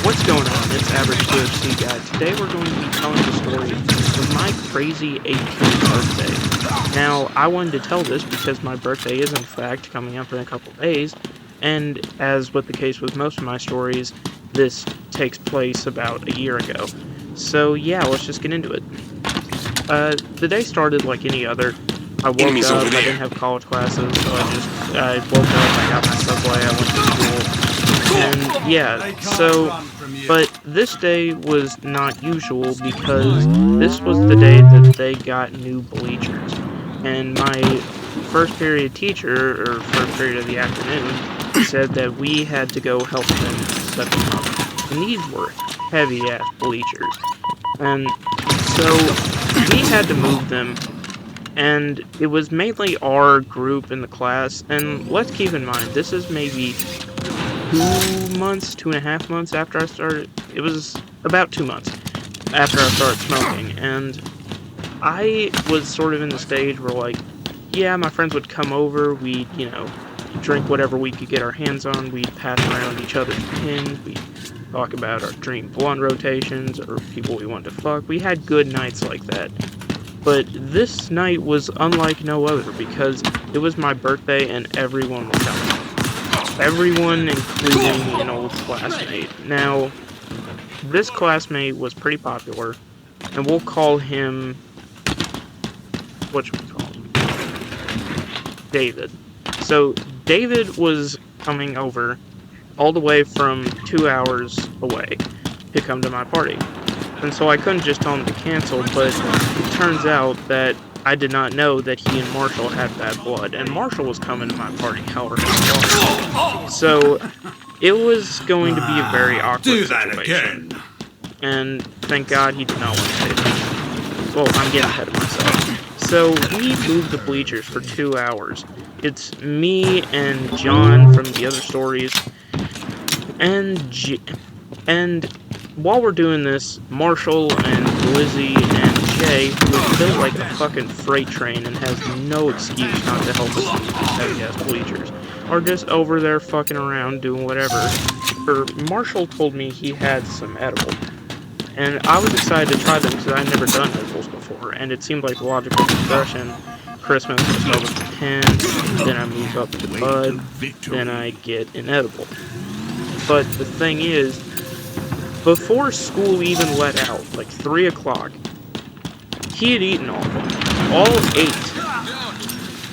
What's going on? It's Average UFC guys. Today we're going to be telling the story of my crazy 18th birthday. Now, I wanted to tell this because my birthday is in fact coming up in a couple days, and as with the case with most of my stories, this takes place about a year ago. So yeah, let's just get into it. The day started like any other. I woke up, I didn't have college classes, so I woke up, I got my subway, I went to school. And yeah, but this day was not usual because this was the day that they got new bleachers. And my first period teacher, or first period of the afternoon, said that we had to go help them set them up. And these were heavy-ass bleachers. And so we had to move them. And it was mainly our group in the class. And let's keep in mind, this is maybe 2.5 months after I started. It was about 2 months after I started smoking, and I was sort of in the stage where, like, yeah, my friends would come over, we'd, drink whatever we could get our hands on, we'd pass around each other's pins, we'd talk about our dream blunt rotations, or people we wanted to fuck. We had good nights like that. But this night was unlike no other, because it was my birthday and everyone was coming. Everyone, including an old classmate. Now, this classmate was pretty popular, and we'll call him, what should we call him? David. So, David was coming over all the way from 2 hours away to come to my party. And so I couldn't just tell him to cancel, but it turns out that I did not know that he and Marshall had bad blood, and Marshall was coming to my party, however. So it was going to be a very awkward situation. And thank God he did not want to say that. Well, I'm getting ahead of myself. So we moved the bleachers for 2 hours. It's me and John from the other stories, and while we're doing this, Marshall and Lizzie and Jay, who is built like a fucking freight train and has no excuse not to help us move these heavy-ass bleachers, are just over there fucking around doing whatever. Marshall told me he had some edible, and I was excited to try them because I'd never done edibles before, and it seemed like the logical progression. Christmas, I start with the 10, then I move up to bud, then I get an edible. But the thing is, before school even let out, like 3 o'clock, he had eaten all 8.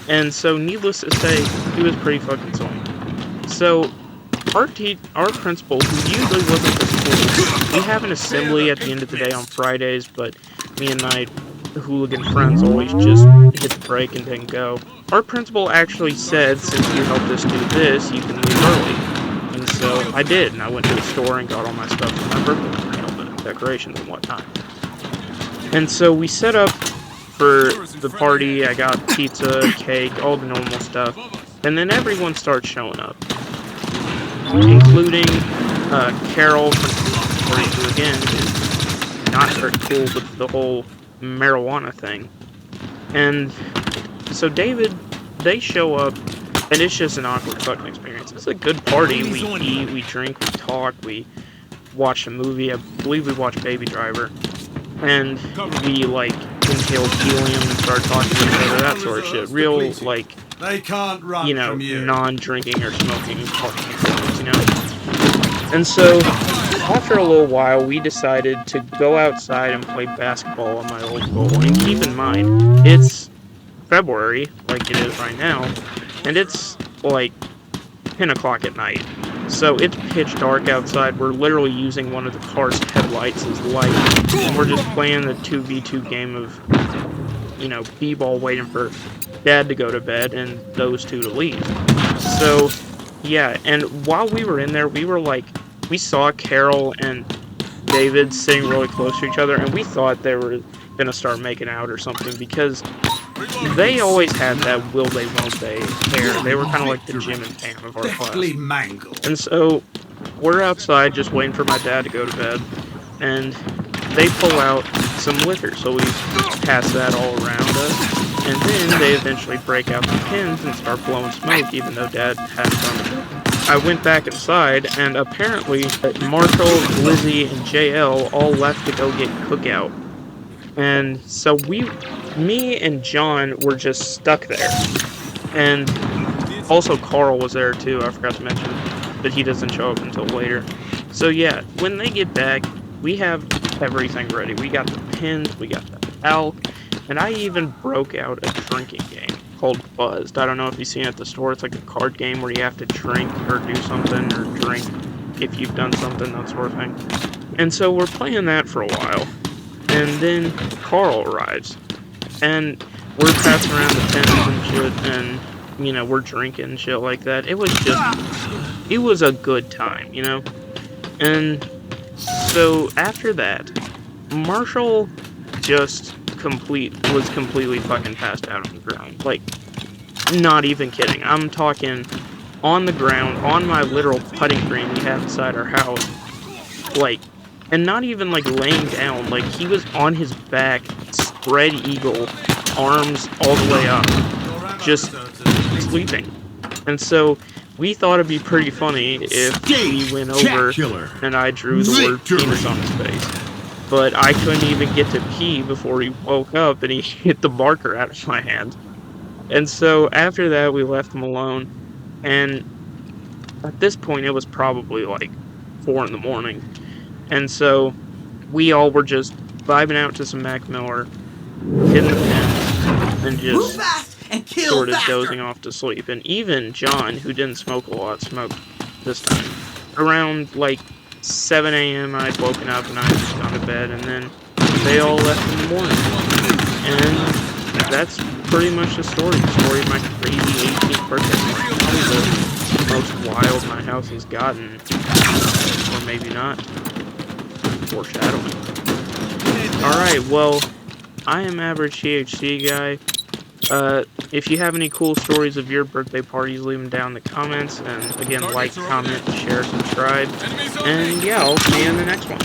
And so, needless to say, he was pretty fucking stoned. So, our principal, who usually wasn't at school, we have an assembly at the end of the day on Fridays, but me and my hooligan friends always just hit the brake and didn't go. Our principal actually said, since you helped us do this, you can leave early. And so I did, and I went to the store and got all my stuff for my birthday, all the decorations and whatnot. And so we set up for the party. I got pizza, cake, all the normal stuff, and then everyone starts showing up, including Carol from 42 again, who's not very cool with the whole marijuana thing. And so David, they show up, and it's just an awkward fucking experience. It's a good party. We eat, we drink, we talk, we watch a movie. I believe we watched Baby Driver. And we, like, inhaled helium and started talking to each other, that sort of shit. Real, like, non-drinking or smoking party experience, And so, after a little while, we decided to go outside and play basketball on my old goal. And keep in mind, it's February, like it is right now, and it's like 10 o'clock at night. So it's pitch dark outside. We're literally using one of the car's headlights as light, and we're just playing the 2v2 game of, b-ball, waiting for Dad to go to bed and those two to leave. So, yeah, and while we were in there, we saw Carol and David sitting really close to each other, and we thought they were gonna start making out or something, because they always had that will they, won't they air. They were kind of like the Jim and Pam of our class. And so, we're outside just waiting for my dad to go to bed, and they pull out some liquor, so we pass that all around us, and then they eventually break out the pins and start blowing smoke, even though Dad hadn't done it. I went back inside, and apparently Marshall, Lizzie, and JL all left to go get cookout. And so me and John were just stuck there. And also Carl was there too, I forgot to mention, but he doesn't show up until later. So yeah, when they get back, we have everything ready. We got the pins, we got the elk, and I even broke out a drinking game called Buzzed. I don't know if you've seen it at the store. It's like a card game where you have to drink or do something, or drink if you've done something, that sort of thing. And so we're playing that for a while, and then Carl arrives, and we're passing around the pins and shit, and, you know, we're drinking and shit like that. It was a good time, you know? And so after that, Marshall just was completely fucking passed out on the ground. Like, not even kidding. I'm talking on the ground, on my literal putting green we have inside our house. Like, and not even like laying down. Like, he was on his back, spread eagle, arms all the way up, just sleeping. And so we thought it'd be pretty funny if we went over and I drew the word penis on his face. But I couldn't even get to pee before he woke up and he hit the marker out of my hand. And so after that, we left him alone. And at this point, it was probably like 4 in the morning. And so we all were just vibing out to some Mac Miller, hitting the pins, and just sort of dozing off to sleep. And even John, who didn't smoke a lot, smoked this time. Around like 7 a.m. I'd woken up and I had just gone to bed, and then they all left in the morning. And that's pretty much the story. The story of my crazy 18th birthday. Probably the most wild my house has gotten. Or maybe not. Foreshadowing. Alright, well, I am Average THC Guy. If you have any cool stories of your birthday parties, leave them down in the comments. And again, like, comment, share, subscribe. And yeah, I'll see you in the next one.